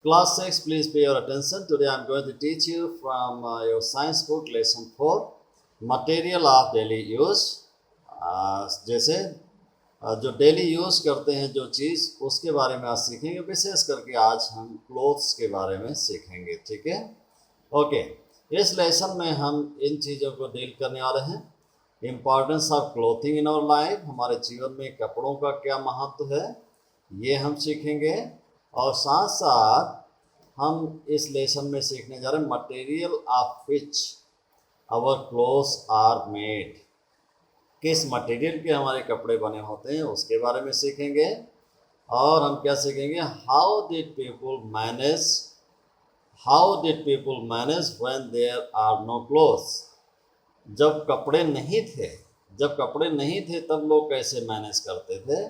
Class 6, please pay your attention. Today I am going to teach you from your science book lesson 4 material of daily use. जैसे जो daily use करते हैं जो चीज़ उसके बारे में आज सीखेंगे। विशेष करके आज हम क्लोथ्स के बारे में सीखेंगे। ठीक है, ओके। इस लेसन में हम इन चीज़ों को डील करने वाले हैं। Importance of clothing in our life, हमारे जीवन में कपड़ों का क्या महत्व है ये हम सीखेंगे। और साथ साथ हम इस लेसन में सीखने जा रहे हैं material of which our clothes are made, किस मटेरियल के हमारे कपड़े बने होते हैं उसके बारे में सीखेंगे। और हम क्या सीखेंगे, how did people manage when there are no clothes. जब कपड़े नहीं थे तब लोग कैसे मैनेज करते थे,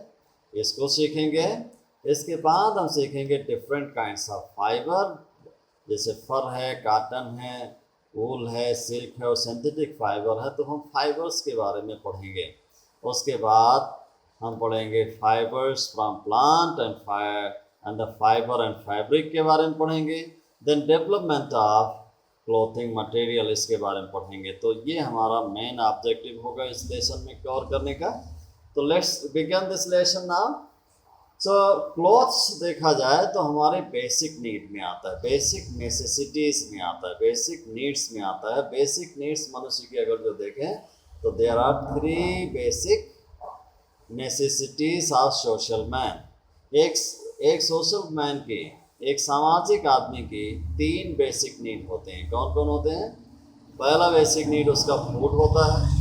इसको सीखेंगे। इसके बाद हम सीखेंगे डिफरेंट काइंड्स ऑफ फाइबर, जैसे फर है, कॉटन है, वूल है, सिल्क है और सिंथेटिक फाइबर है। तो हम फाइबर्स के बारे में पढ़ेंगे। उसके बाद हम पढ़ेंगे fibres from plant and the fibre and fabric के बारे में पढ़ेंगे। Then development of clothing material, इसके बारे में पढ़ेंगे। तो ये हमारा मेन ऑब्जेक्टिव होगा इस लेसन में कवर करने का। तो let's begin this lesson now. So clothes देखा जाए तो हमारे बेसिक नीड में आता है, बेसिक नेसेसिटीज़ में आता है, बेसिक नीड्स में आता है। बेसिक नीड्स मनुष्य की अगर जो देखें तो there are 3 basic necessities of social man. एक सोशल मैन की, एक सामाजिक आदमी की 3 बेसिक नीड होते हैं। कौन कौन होते हैं? पहला बेसिक नीड उसका फूड होता है,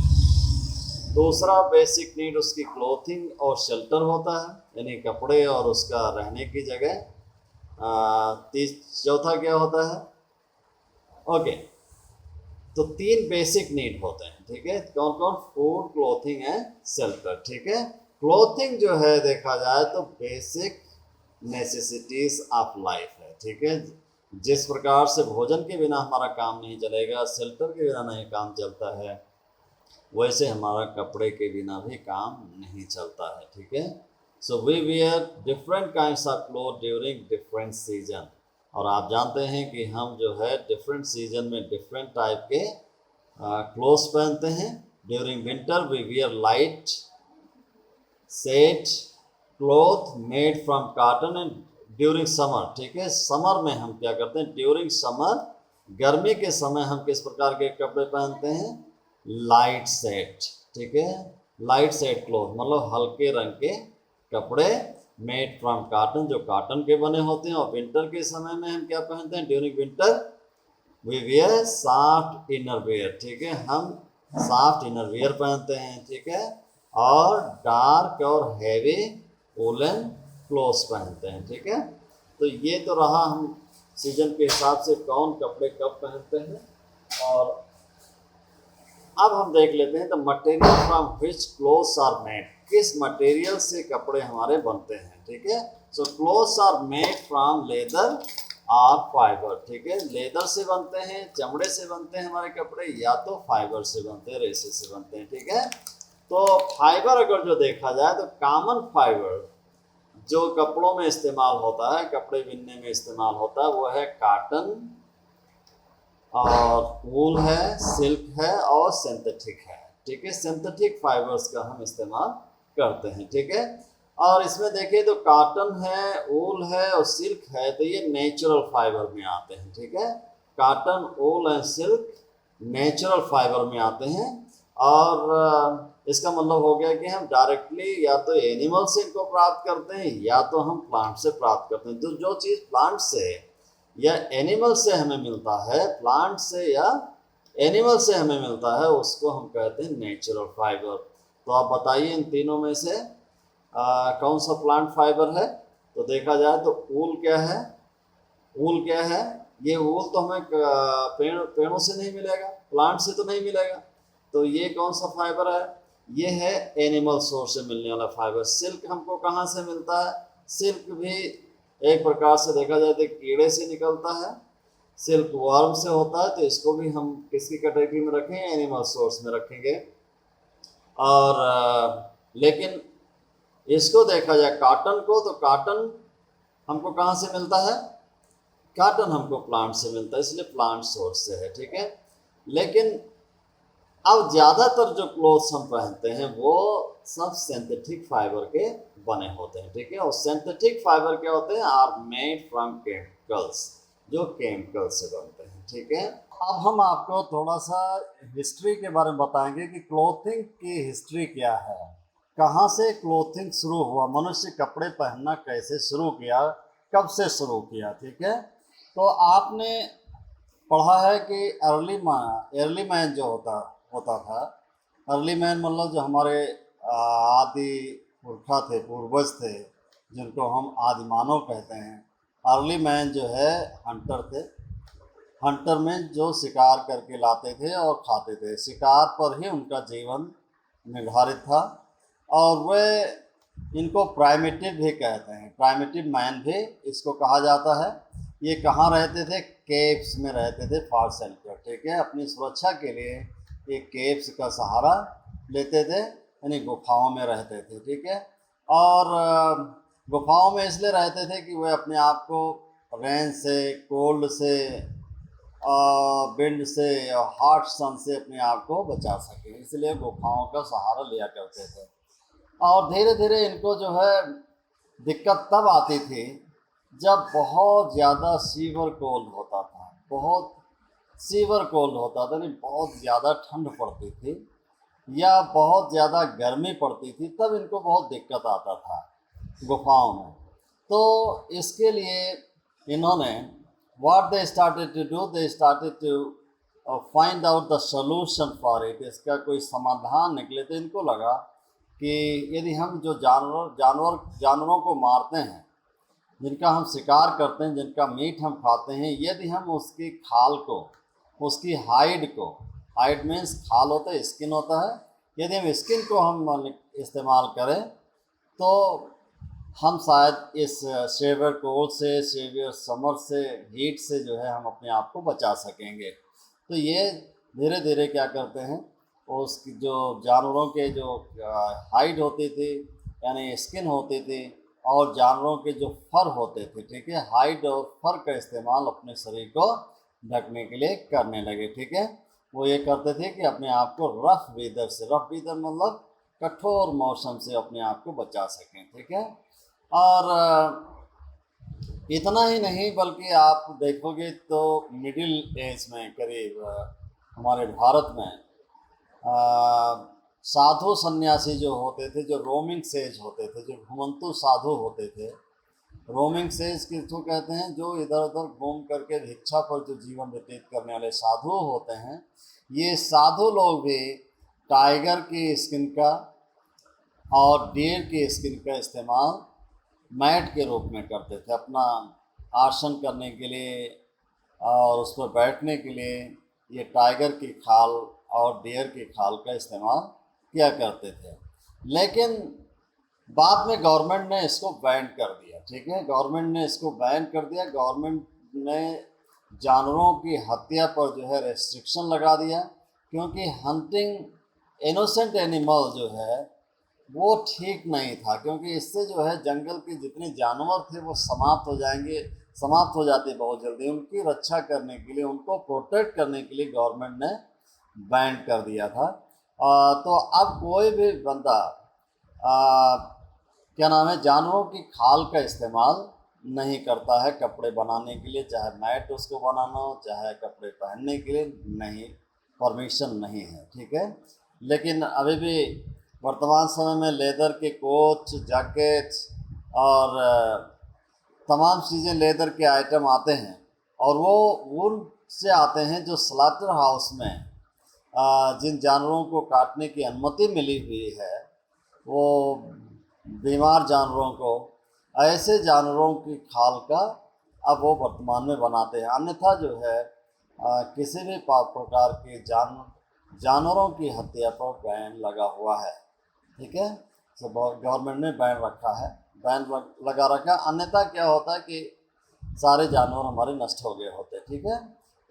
दूसरा बेसिक नीड उसकी क्लोथिंग और शेल्टर होता है, यानी कपड़े और उसका रहने की जगह। चौथा क्या होता है? ओके, तो 3 बेसिक नीड होते हैं। ठीक है, कौन कौन? Food, clothing and shelter. ठीक है, क्लोथिंग जो है देखा जाए तो बेसिक नेसेसिटीज ऑफ लाइफ है। ठीक है, जिस प्रकार से भोजन के बिना हमारा काम नहीं चलेगा, शेल्टर के बिना नहीं काम चलता है, वैसे हमारा कपड़े के बिना भी काम नहीं चलता है। ठीक है, so we wear different kinds of cloth during different season. और आप जानते हैं कि हम जो है डिफरेंट सीजन में डिफरेंट टाइप के क्लोथ्स पहनते हैं। During winter we wear light set cloth made from cotton and during summer. ठीक है, समर में हम क्या करते हैं? ड्यूरिंग समर, गर्मी के समय हम किस प्रकार के कपड़े पहनते हैं? Light set. ठीक है, लाइट सेट क्लोथ मतलब हल्के रंग के कपड़े मेड फ्रॉम कॉटन, जो कॉटन के बने होते हैं। और विंटर के समय में हम क्या पहनते हैं? During winter we wear soft inner wear. ठीक है, हम सॉफ्ट इनर वेयर पहनते हैं। ठीक है, और डार्क और हैवी वूलन क्लोथ्स पहनते हैं। ठीक है, तो ये तो रहा हम सीजन के हिसाब से कौन कपड़े कब पहनते हैं। और अब हम देख लेते हैं the material from which clothes are made, किस मटेरियल से कपड़े हमारे बनते हैं। ठीक है, so clothes are made from leather और फाइबर। ठीक है, लेदर से बनते हैं, चमड़े से बनते हैं हमारे कपड़े, या तो फाइबर से बनते हैं, रेशे से बनते हैं। ठीक है, तो फाइबर अगर जो देखा जाए तो कॉमन फाइबर जो कपड़ों में इस्तेमाल होता है, कपड़े बिनने में इस्तेमाल होता है, वो है कॉटन और वूल है, सिल्क है और सिंथेटिक है। ठीक है, सिंथेटिक फाइबर्स का हम इस्तेमाल करते हैं। ठीक है, और इसमें देखिए तो कॉटन है, वूल है और सिल्क है, तो ये नेचुरल फाइबर में आते हैं। ठीक है, cotton, wool and silk natural fibre में आते हैं। और इसका मतलब हो गया कि हम डायरेक्टली या तो एनिमल से इनको प्राप्त करते हैं या तो हम प्लांट से प्राप्त करते हैं। तो जो चीज़ प्लांट से या एनिमल से हमें मिलता है, प्लांट से या एनिमल से हमें मिलता है, उसको हम कहते हैं नेचुरल फाइबर। तो आप बताइए इन तीनों में से कौन सा प्लांट फाइबर है? तो देखा जाए तो वूल क्या है? वूल क्या है? ये वूल तो हमें पेड़ों से नहीं मिलेगा, प्लांट से तो नहीं मिलेगा। तो ये कौन सा फाइबर है? ये है एनिमल सोर्स से मिलने वाला फाइबर। सिल्क हमको कहाँ से मिलता है? सिल्क भी एक प्रकार से देखा जाए तो कीड़े से निकलता है, सिल्क वर्म से होता है। तो इसको भी हम किसकी कैटेगरी में रखेंगे? एनिमल सोर्स में रखेंगे। और लेकिन इसको देखा जाए कॉटन को, तो कॉटन हमको कहाँ से मिलता है? कॉटन हमको प्लांट से मिलता है, इसलिए प्लांट सोर्स से है, ठीक है। लेकिन अब ज़्यादातर जो क्लोथ्स हम पहनते हैं वो सब सिंथेटिक फाइबर के बने होते हैं, ठीक है। और सिंथेटिक फाइबर क्या होते हैं, आर मेड फ्रॉम केमिकल्स, जो केमिकल से बनते हैं, ठीक है। अब हम आपको थोड़ा सा हिस्ट्री के बारे में बताएंगे कि क्लोथिंग की हिस्ट्री क्या है, कहाँ से क्लोथिंग शुरू हुआ, मनुष्य कपड़े पहनना कैसे शुरू किया, कब से शुरू किया, ठीक है। तो आपने पढ़ा है कि अर्ली मैन जो होता था, अर्ली मैन मतलब जो हमारे आदि पुरखा थे, पूर्वज थे, जिनको हम आदिमानव कहते हैं। अर्ली मैन जो है हंटर थे। हंटर में जो शिकार करके लाते थे और खाते थे, शिकार पर ही उनका जीवन निर्धारित था। और वे इनको प्राइमेटिव भी कहते हैं, प्राइमेटिव मैन भी इसको कहा जाता है। ये कहाँ रहते थे, केव्स में रहते थे फॉर शेल्टर, ठीक है। अपनी सुरक्षा के लिए ये केव्स का सहारा लेते थे, यानी गुफाओं में रहते थे, ठीक है। और गुफाओं में इसलिए रहते थे कि वे अपने आप को रेन से, कोल्ड से, विंड से और हॉट सन से अपने आप को बचा सकें, इसलिए गुफाओं का सहारा लिया करते थे। और धीरे धीरे इनको जो है दिक्कत तब आती थी जब बहुत ज़्यादा सीवर कोल्ड होता था, बहुत सीवर कोल्ड होता था, यानी बहुत ज़्यादा ठंड पड़ती थी या बहुत ज़्यादा गर्मी पड़ती थी, तब इनको बहुत दिक्कत आता था गुफाओं में। तो इसके लिए इन्होंने what they started to do, they started to find out the solution for it, इसका कोई समाधान निकले। तो इनको लगा कि यदि हम जो जानवरों को मारते हैं, जिनका हम शिकार करते हैं, जिनका मीट हम खाते हैं, यदि हम उसकी खाल को, उसकी हाइड मीन्स खाल होता है, स्किन होता है, यदि हम स्किन को हम इस्तेमाल करें तो हम शायद इस सेवियर कोल्ड से, सेवियर समर से, हीट से जो है हम अपने आप को बचा सकेंगे। तो ये धीरे धीरे क्या करते हैं, उसकी जो जानवरों के जो हाइड होती थी, यानी स्किन होती थी, और जानवरों के जो फर होते थे, ठीक है, हाइड और फर का इस्तेमाल अपने शरीर को ढकने के लिए करने लगे, ठीक है। वो ये करते थे कि अपने आप को रफ वेदर से, रफ वेदर मतलब कठोर मौसम से अपने आप को बचा सकें, ठीक है। और इतना ही नहीं बल्कि आप देखोगे तो मिडिल एज में करीब हमारे भारत में साधु सन्यासी जो होते थे, जो रोमिंग सेज होते थे, जो घुमंतु साधु होते थे, रोमिंग सेज किसको कहते हैं, जो इधर उधर घूम करके भिक्षा पर जो जीवन व्यतीत करने वाले साधु होते हैं, ये साधु लोग भी टाइगर की स्किन का और डियर की स्किन का इस्तेमाल मैट के रूप में करते थे, अपना आसन करने के लिए और उस पर बैठने के लिए ये टाइगर की खाल और डियर की खाल का इस्तेमाल किया करते थे। लेकिन बाद में गवर्नमेंट ने इसको बैन कर दिया, ठीक है, गवर्नमेंट ने इसको बैन कर दिया। गवर्नमेंट ने जानवरों की हत्या पर जो है रेस्ट्रिक्शन लगा दिया, क्योंकि हंटिंग इनोसेंट एनिमल जो है वो ठीक नहीं था, क्योंकि इससे जो है जंगल के जितने जानवर थे वो समाप्त हो जाते बहुत जल्दी। उनकी रक्षा करने के लिए, उनको प्रोटेक्ट करने के लिए गवर्नमेंट ने बैन कर दिया था। तो अब कोई भी बंदा क्या नाम है, जानवरों की खाल का इस्तेमाल नहीं करता है कपड़े बनाने के लिए, चाहे मैट उसको बनाना हो, चाहे कपड़े पहनने के लिए, नहीं, परमिशन नहीं है, ठीक है। लेकिन अभी भी वर्तमान समय में लेदर के कोट, जैकेट्स और तमाम चीज़ें लेदर के आइटम आते हैं, और वो वुल से आते हैं जो स्लॉटर हाउस में जिन जानवरों को काटने की अनुमति मिली हुई है, वो बीमार जानवरों को, ऐसे जानवरों की खाल का अब वो वर्तमान में बनाते हैं। अन्यथा जो है किसी भी प्रकार के जानवरों की हत्या पर बैन लगा हुआ है, ठीक है। तो गवर्नमेंट ने बैन रखा है, बैन लगा रखा। अन्यथा क्या होता है कि सारे जानवर हमारे नष्ट हो गए होते, ठीक है।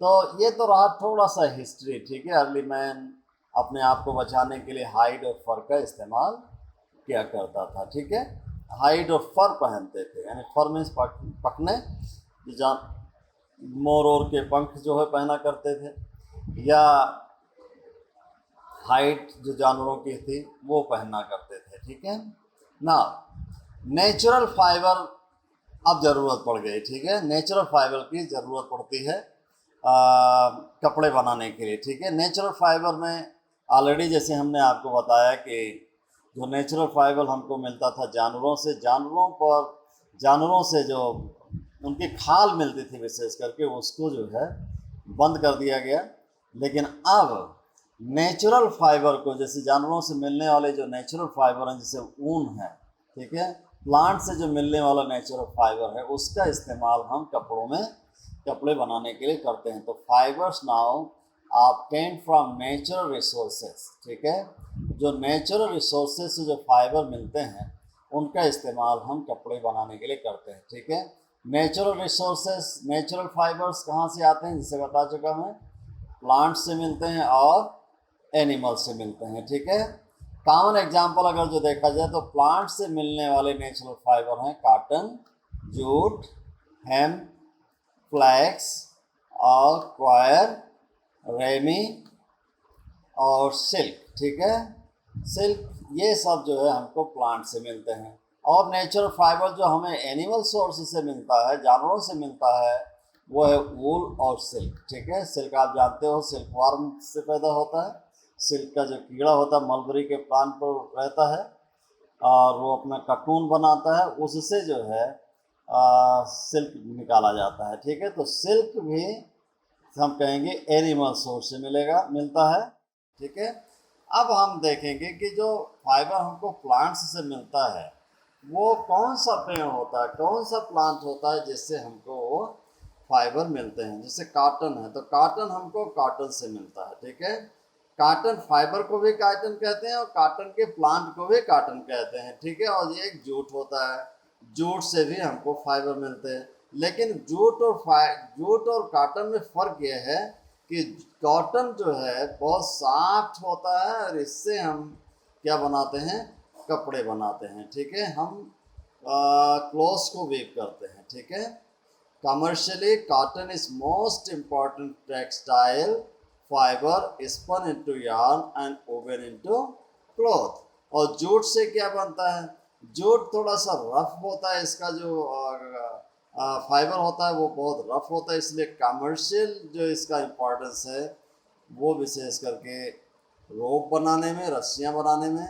तो ये तो रहा थोड़ा सा हिस्ट्री, ठीक है। अर्ली मैन अपने आप को बचाने के लिए हाइड और फर का इस्तेमाल किया करता था, ठीक है। हाइड और फर पहनते थे, यानी फर मीन्स पकने, मोर के पंख जो है पहना करते थे, या हाइट जो जानवरों की थी वो पहना करते थे, ठीक है ना। नेचुरल फाइबर अब ज़रूरत पड़ गई, ठीक है, नेचुरल फाइबर की ज़रूरत पड़ती है कपड़े बनाने के लिए, ठीक है। नेचुरल फाइबर में ऑलरेडी जैसे हमने आपको बताया कि जो नेचुरल फाइबर हमको मिलता था जानवरों से, जानवरों से जो उनकी खाल मिलती थी विशेष करके, उसको जो है बंद कर दिया गया। लेकिन अब नेचुरल फाइबर को, जैसे जानवरों से मिलने वाले जो नेचुरल फाइबर हैं, जैसे ऊन है, ठीक है, प्लांट से जो मिलने वाला नेचुरल फाइबर है, उसका इस्तेमाल हम कपड़ों में कपड़े बनाने के लिए करते हैं। तो fibres now obtain from natural resources, ठीक है, जो नेचुरल रिसोर्सेज से जो फाइबर मिलते हैं उनका इस्तेमाल हम कपड़े बनाने के लिए करते हैं, ठीक है। नेचुरल रिसोर्सेज, नेचुरल फाइबर्स कहाँ से आते हैं, जिसे बता चुका मैं, प्लांट से मिलते हैं और एनिमल से मिलते हैं, ठीक है। कॉमन एग्जाम्पल अगर जो देखा जाए तो प्लांट से मिलने वाले नेचुरल फाइबर हैं कॉटन, जूट, हेम्प, फ्लैक्स और क्वायर, रेमी और सिल्क, ठीक है। सिल्क, ये सब जो है हमको प्लांट से मिलते हैं। और नेचुरल फाइबर जो हमें एनिमल सोर्स से मिलता है, जानवरों से मिलता है, वो है वूल और सिल्क, ठीक है। सिल्क आप जानते हो सिल्क वार्म से पैदा होता है। सिल्क का जो कीड़ा होता है मलबरी के प्लांट पर रहता है और वो अपना ककून बनाता है, उससे जो है सिल्क निकाला जाता है, ठीक है। तो सिल्क भी हम कहेंगे एनिमल सोर्स से मिलता है, ठीक है। अब हम देखेंगे कि जो फाइबर हमको प्लांट्स से मिलता है वो कौन सा पेड़ होता है, कौन सा प्लांट होता है जिससे हमको वो फाइबर मिलते हैं। जैसे कॉटन है तो कॉटन हमको कॉटन से मिलता है, ठीक है। कॉटन फाइबर को भी कॉटन कहते हैं और कॉटन के प्लांट को भी कॉटन कहते हैं, ठीक है। और ये एक जूट होता है, जूट से भी हमको फाइबर मिलते हैं। लेकिन जूट और कॉटन में फ़र्क यह है कि कॉटन जो है बहुत सॉफ्ट होता है और इससे हम क्या बनाते हैं, कपड़े बनाते हैं, ठीक है। हम क्लोथ्स को वीव करते हैं, ठीक है। Commercially, cotton is most important textile fiber spun into yarn and woven into cloth। और जूट से क्या बनता है, जूट थोड़ा सा रफ होता है, इसका जो फाइबर होता है वो बहुत रफ होता है, इसलिए कमर्शियल जो इसका इम्पोर्टेंस है वो विशेष करके रोप बनाने में, रस्सियाँ बनाने में,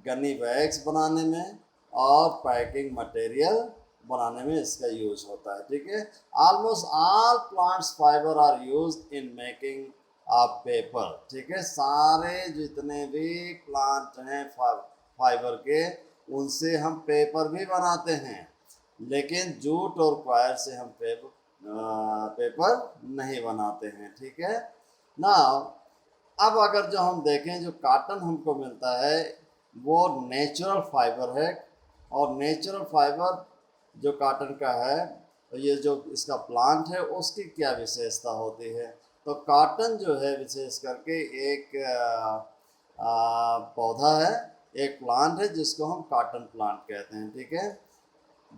गन्नी बैग्स बनाने में और पैकिंग मटेरियल बनाने में इसका यूज होता है, ठीक है। Almost all plants fibre are used in making of paper, ठीक है। सारे जितने भी प्लांट हैं फाइबर के, उनसे हम पेपर भी बनाते हैं, लेकिन जूट और क्वायर से हम पेपर नहीं बनाते हैं, ठीक है ना। अब अगर जो हम देखें जो कॉटन हमको मिलता है वो नेचुरल फाइबर है, और नेचुरल फाइबर जो कॉटन का है, तो ये जो इसका प्लांट है उसकी क्या विशेषता होती है। तो कॉटन जो है विशेष करके एक पौधा है, एक प्लांट है जिसको हम कॉटन प्लांट कहते हैं, ठीक है।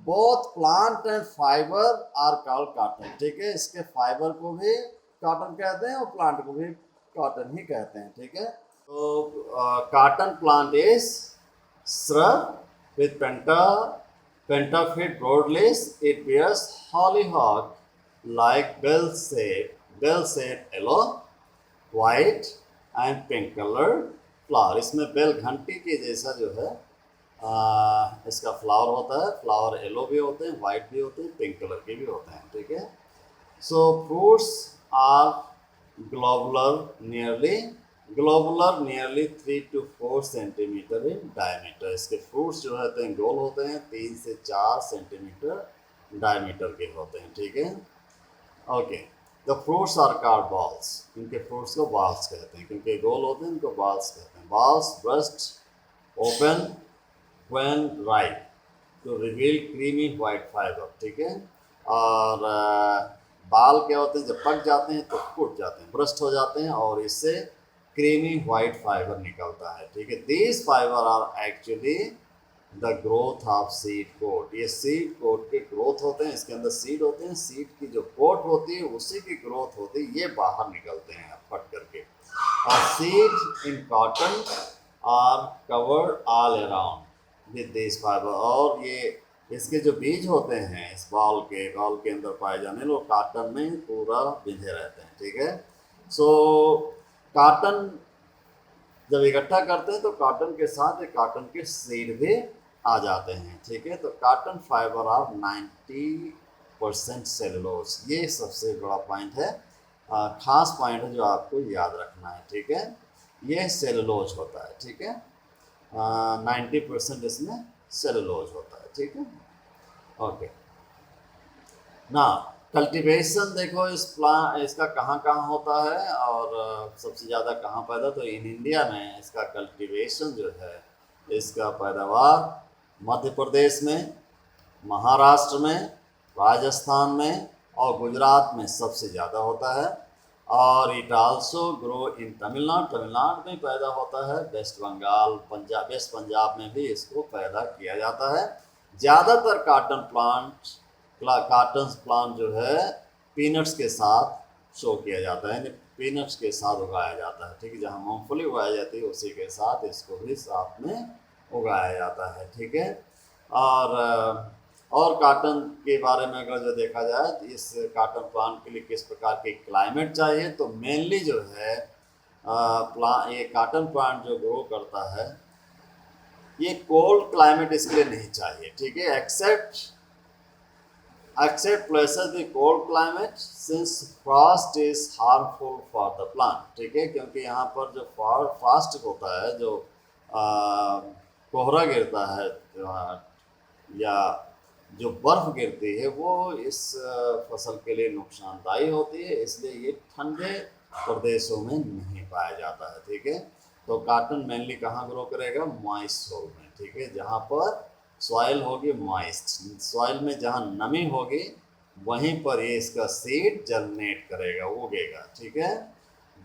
Both plant and fibre are called cotton, ठीक है। इसके फाइबर को भी कॉटन कहते हैं और प्लांट को भी कॉटन ही कहते हैं, ठीक है। तो cotton plant is shrub with pentaphyid broadleaf. It bears hollyhock like bell-shaped yellow, white and pink colored flower। इसमें बेल घंटी के जैसा जो है इसका फ्लावर होता है। फ्लावर येलो भी होते हैं, वाइट भी होते हैं, पिंक कलर के भी होते हैं, ठीक है। So fruits are globular nearly 3 to 4 centimetre in diameter. इसके फ्रूट्स जो होते हैं गोल होते हैं, 3 से 4 सेंटीमीटर डायमीटर के होते हैं, ठीक है। Okay, the fruits are called bolls. इनके फ्रूट्स को बॉल्स कहते हैं, क्योंकि गोल होते हैं इनको बॉल्स कहते हैं। Balls burst open when ripe to reveal creamy white fiber, ठीक है। और बाल क्या होते हैं, जब पक जाते हैं तो फूट जाते हैं, ब्रस्ट हो जाते हैं और इससे क्रीमी वाइट फाइबर निकलता है, ठीक है। These fibre are actually the growth of seed coat, ये सीड कोट के ग्रोथ होते हैं, इसके अंदर सीड होते हैं, सीड की जो कोट होती है उसी की ग्रोथ होती है, ये बाहर निकलते हैं फट करके। Seed in cotton are covered all around with this fibre, और ये इसके जो बीज होते हैं इस बॉल के अंदर पाए जाने वो कॉटन में पूरा बिंधे रहते हैं, ठीक है। सो कॉटन जब इकट्ठा करते हैं तो कॉटन के साथ एक कॉटन के सीड भी आ जाते हैं, ठीक है। तो कॉटन फाइबर ऑफ 90% सेलुलोज, ये सबसे बड़ा पॉइंट है, खास पॉइंट है जो आपको याद रखना है, ठीक है। ये सेलुलोज होता है, ठीक है, 90% इसमें सेलुलोज होता है, ठीक है। ओके ना, कल्टीवेशन देखो इस इसका कहाँ कहाँ होता है और सबसे ज़्यादा कहाँ पैदा, तो इन इंडिया में इसका कल्टीवेशन जो है, इसका पैदावार मध्य प्रदेश में, महाराष्ट्र में, राजस्थान में और गुजरात में सबसे ज़्यादा होता है। और it also grow in Tamil Nadu, Tamil Nadu में पैदा होता है, वेस्ट बंगाल, पंजाब, वेस्ट पंजाब में भी इसको पैदा किया जाता है। ज़्यादातर कॉटन प्लांट जो है पीनट्स के साथ शो किया जाता है, पीनट्स के साथ उगाया जाता है, ठीक है। जहाँ मूंगफली उगाई जाती है उसी के साथ इसको भी साथ में उगाया जाता है, ठीक है। और कॉटन के बारे में अगर जो देखा जाए तो इस कॉटन प्लांट के लिए किस प्रकार की क्लाइमेट चाहिए, तो मेनली जो है ये कॉटन प्लांट जो ग्रो करता है ये कोल्ड क्लाइमेट इसके लिए नहीं चाहिए, ठीक है, except places with cold climate since frost is harmful for the plant, ठीक है। क्योंकि यहाँ पर जो फ्रॉस्ट होता है, जो कोहरा गिरता है या जो बर्फ़ गिरती है वो इस फसल के लिए नुकसानदायी होती है, इसलिए ये ठंडे प्रदेशों में नहीं पाया जाता है, ठीक है। तो कॉटन मेनली कहाँ ग्रो करेगा, मॉइस्ट सोल में, ठीक है, जहाँ पर सॉइल होगी मॉइस्ट, सॉइल में जहाँ नमी होगी वहीं पर ये इसका सीड जर्मिनेट करेगा, उगेगा, ठीक है।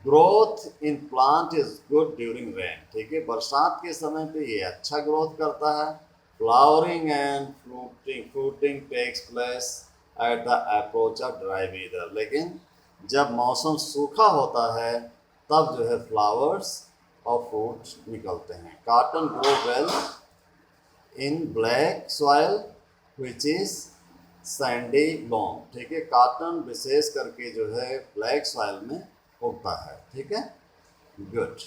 Growth in plant is good during rain, ठीक है, बरसात के समय पे ये अच्छा ग्रोथ करता है। Flowering and fruiting takes place at the approach of dry weather, लेकिन जब मौसम सूखा होता है तब जो है फ्लावर्स और फ्रूट्स निकलते हैं। Cotton grow well in black soil which is Sandy Lomb, ठीक है, कॉटन विशेष करके जो है ब्लैक सॉइल में उगता है, ठीक है, गुड।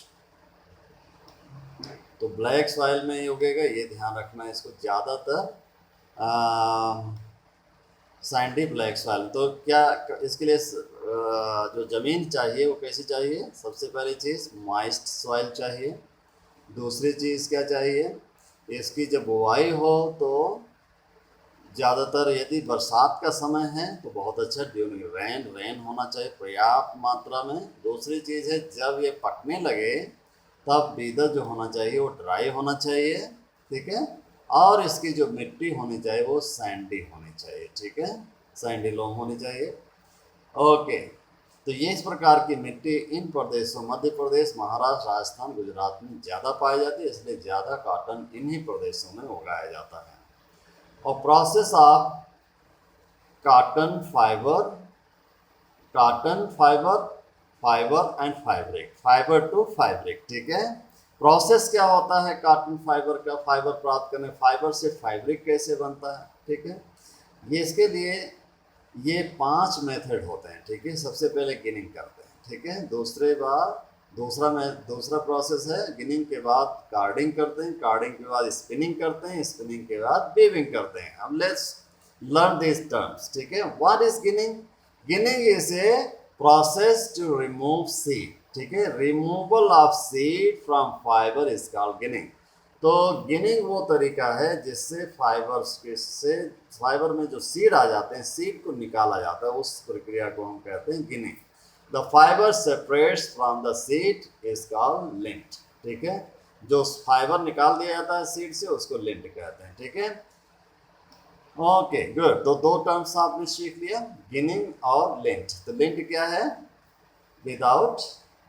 तो ब्लैक सॉइल में ही उगेगा, ये ध्यान रखना है इसको, ज़्यादातर सैंडी ब्लैक सॉइल। तो क्या इसके लिए जो ज़मीन चाहिए वो कैसी चाहिए, सबसे पहली चीज़ मॉइस्ट सॉइल चाहिए। दूसरी चीज़ क्या चाहिए, इसकी जब बुआई हो तो ज़्यादातर यदि बरसात का समय है तो बहुत अच्छा ड्यूरिंग रेन होना चाहिए पर्याप्त मात्रा में। दूसरी चीज़ है जब ये पकने लगे तब बीदर जो होना चाहिए वो ड्राई होना चाहिए, ठीक है। और इसकी जो मिट्टी होनी चाहिए वो सैंडी होनी चाहिए, ठीक है, सैंडी लोम होनी चाहिए, ओके। तो ये इस प्रकार की मिट्टी इन प्रदेशों मध्य प्रदेश, महाराष्ट्र, राजस्थान, गुजरात में ज़्यादा पाई जाती है, इसलिए ज़्यादा कॉटन इन्हीं प्रदेशों में उगाया जाता है। और process of cotton fibre and fibre to fabric, ठीक है। प्रोसेस क्या होता है कॉटन फाइबर का, फाइबर प्राप्त करने, फाइबर से फैब्रिक कैसे बनता है, ठीक है। ये इसके लिए ये 5 मेथड होते हैं, ठीक है। सबसे पहले गिनिंग करते हैं, ठीक है, दूसरा प्रोसेस है गिनिंग के बाद कार्डिंग करते हैं, कार्डिंग के बाद स्पिनिंग करते हैं, स्पिनिंग के बाद वीविंग करते हैं। अब लेट्स लर्न दिस टर्म्स, ठीक है। What is ginning, ginning is a process to remove seed, ठीक है, removal of seed from fibre is called ginning. तो गिनिंग वो तरीका है जिससे फाइबर में जो सीड आ जाते हैं, सीड को निकाला जाता है, उस प्रक्रिया को हम कहते हैं ginning. The fibre separates from the seed is called lint, ठीक है, जो फाइबर निकाल दिया जाता है सीड से उसको लिंट कहते हैं, ठीक है, ओके गुड। तो 2 टर्म्स आपने सीख लिया, गिनिंग और लिंट। तो लिंट क्या है, without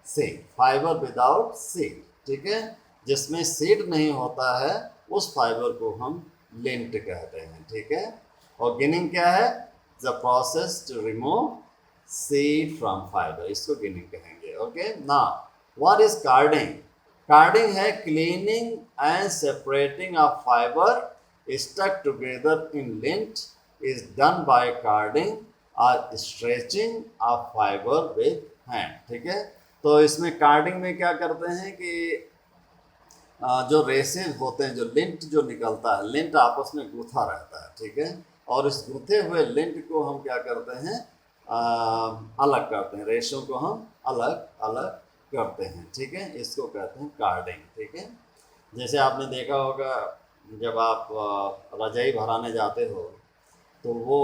seed, fibre without seed, ठीक है, जिसमें सीड नहीं होता है उस फाइबर को हम लिंट कहते हैं, ठीक है। और गिनिंग क्या है? The process to remove seed from fibre, इसको गिनिंग कहेंगे। ओके, ना व्हाट इज कार्डिंग? कार्डिंग है cleaning and separating a fibre stuck together in lint is done by carding or stretching a fiber with hand, ठीक है। तो इसमें carding में क्या करते हैं कि जो रेसेस होते हैं, जो लिंट जो निकलता है, लिंट आपस में गूथा रहता है, ठीक है। और इस गूथे हुए लिंट को हम क्या करते हैं, अलग करते हैं, रेशों को हम अलग अलग करते हैं, ठीक है। इसको कहते हैं कार्डिंग, ठीक है। जैसे आपने देखा होगा जब आप रजाई भराने जाते हो तो वो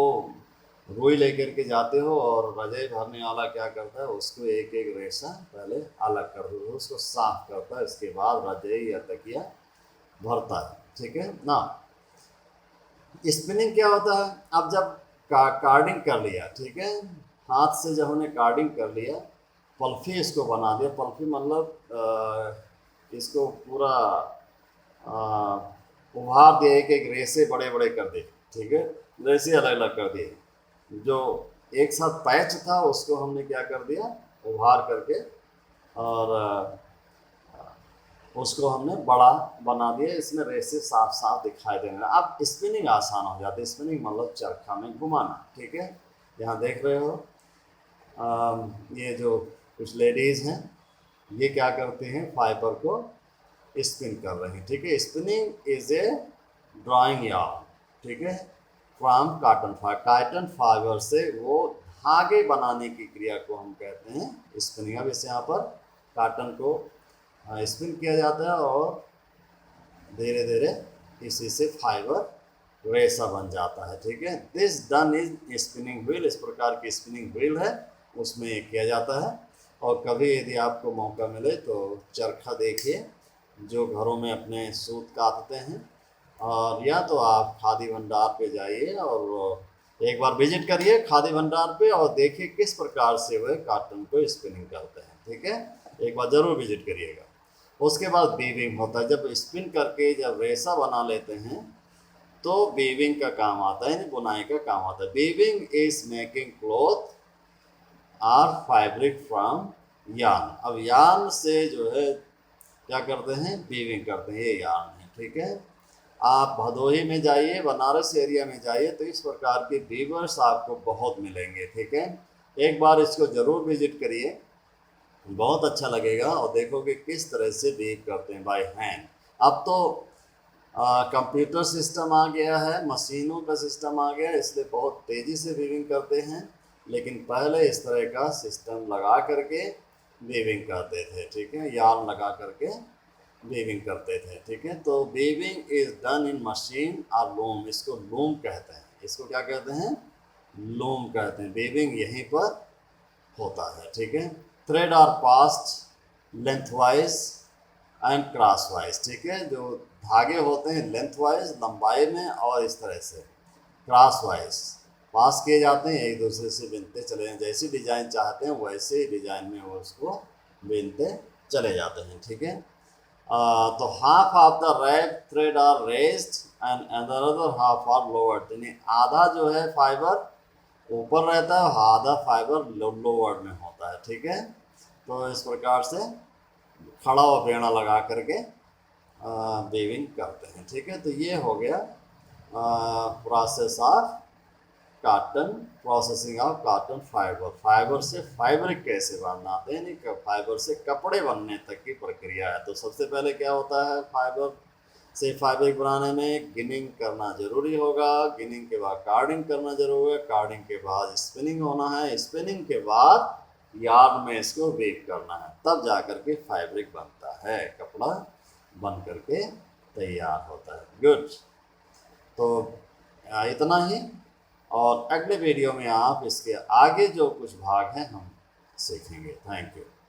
रुई लेकर के जाते हो और रजाई भरने वाला क्या करता है, उसको एक एक रेशा पहले अलग कर दो, उसको साफ करता है, इसके बाद रजाई या तकिया भरता है, ठीक है ना। स्पिनिंग क्या होता है? अब जब कार्डिंग कर लिया, ठीक है, हाथ से जब हमने कार्डिंग कर लिया, पल्फी इसको बना दिया, पल्फी मतलब इसको पूरा उभार दिया, एक एक रेसे बड़े बड़े कर दिए, ठीक है, रेसे अलग अलग कर दिए, जो एक साथ पैच था उसको हमने क्या कर दिया, उभार करके, और उसको हमने बड़ा बना दिया, इसमें रेसे साफ साफ दिखाई देने लगा। अब स्पिनिंग आसान हो जाती है। स्पिनिंग मतलब चरखा में घुमाना, ठीक है। यहाँ देख रहे हो ये जो कुछ लेडीज़ हैं, ये क्या करते हैं, फाइबर को स्पिन कर रहे हैं, ठीक है। Spinning is a drawing yarn, ठीक है, फ्रॉम काटन फाइबर से वो धागे बनाने की क्रिया को हम कहते हैं स्पिनिंग। अब इस यहाँ पर काटन को स्पिन किया जाता है और धीरे धीरे इसी से फाइबर रेशा बन जाता है, ठीक है। This done is spinning wheel, इस प्रकार की स्पिनिंग व्हील है, उसमें किया जाता है। और कभी यदि आपको मौका मिले तो चरखा देखिए, जो घरों में अपने सूत काटते हैं, और या तो आप खादी भंडार पे जाइए और एक बार विजिट करिए खादी भंडार पे और देखिए किस प्रकार से वह काटन को स्पिनिंग करते हैं, ठीक है। एक बार ज़रूर विजिट करिएगा। उसके बाद वीविंग होता है, जब स्पिन करके जब रेशा बना लेते हैं तो वीविंग का काम आता है, यानी बुनाई का काम आता है। Weaving is making cloth or fabric from yarn. अब यार्न से जो है क्या करते हैं, वीविंग करते हैं, ये यार्न है, ठीक है। आप भदोही में जाइए, बनारस एरिया में जाइए, तो इस प्रकार के वीवर्स आपको बहुत मिलेंगे, ठीक है। एक बार इसको ज़रूर विजिट करिए, बहुत अच्छा लगेगा, और देखोगे किस तरह से वीव करते हैं बाय हैंड। अब तो कंप्यूटर सिस्टम आ गया है, मशीनों का सिस्टम आ गया है, इसलिए बहुत तेज़ी से वीविंग करते हैं, लेकिन पहले इस तरह का सिस्टम लगा करके वीविंग करते थे, ठीक है, यार्न लगा करके वीविंग करते थे, ठीक है। तो weaving is done in machine और लूम, इसको लूम कहते हैं, इसको क्या कहते हैं, लूम कहते हैं। वीविंग यहीं पर होता है, ठीक है। Thread are passed lengthwise and crosswise, ठीक है, जो धागे होते हैं लेंथवाइज लंबाई में, और इस तरह से क्रॉसवाइज पास किए जाते हैं, एक दूसरे से बिनते चले हैं, जैसी डिजाइन चाहते हैं वैसे ही डिजाइन में वो उसको बिनते चले जाते हैं, ठीक है। तो half of the warp thread are raised and other half are lowered, यानी आधा जो है फाइबर ऊपर रहता है, आधा फाइबर लोअर्ड में होता है, ठीक है। तो इस प्रकार से खड़ा और बेड़ा लगा करके वीविंग करते हैं, ठीक है। तो ये हो गया process of cotton, processing of cotton fibre, fibre से फैब्रिक कैसे बनाते हैं, यानी फाइबर से कपड़े बनने तक की प्रक्रिया है। तो सबसे पहले क्या होता है, फाइबर से फैब्रिक बनाने में गिनिंग करना जरूरी होगा, गिनिंग के बाद कार्डिंग करना जरूरी है, कार्डिंग के बाद स्पिनिंग होना है, स्पिनिंग के बाद यार्न में इसको वीव करना है, तब जा करके फैब्रिक बनता है, कपड़ा बन करके तैयार होता है। गुड, तो इतना ही, और अगले वीडियो में आप इसके आगे जो कुछ भाग हैं हम सीखेंगे। Thank you.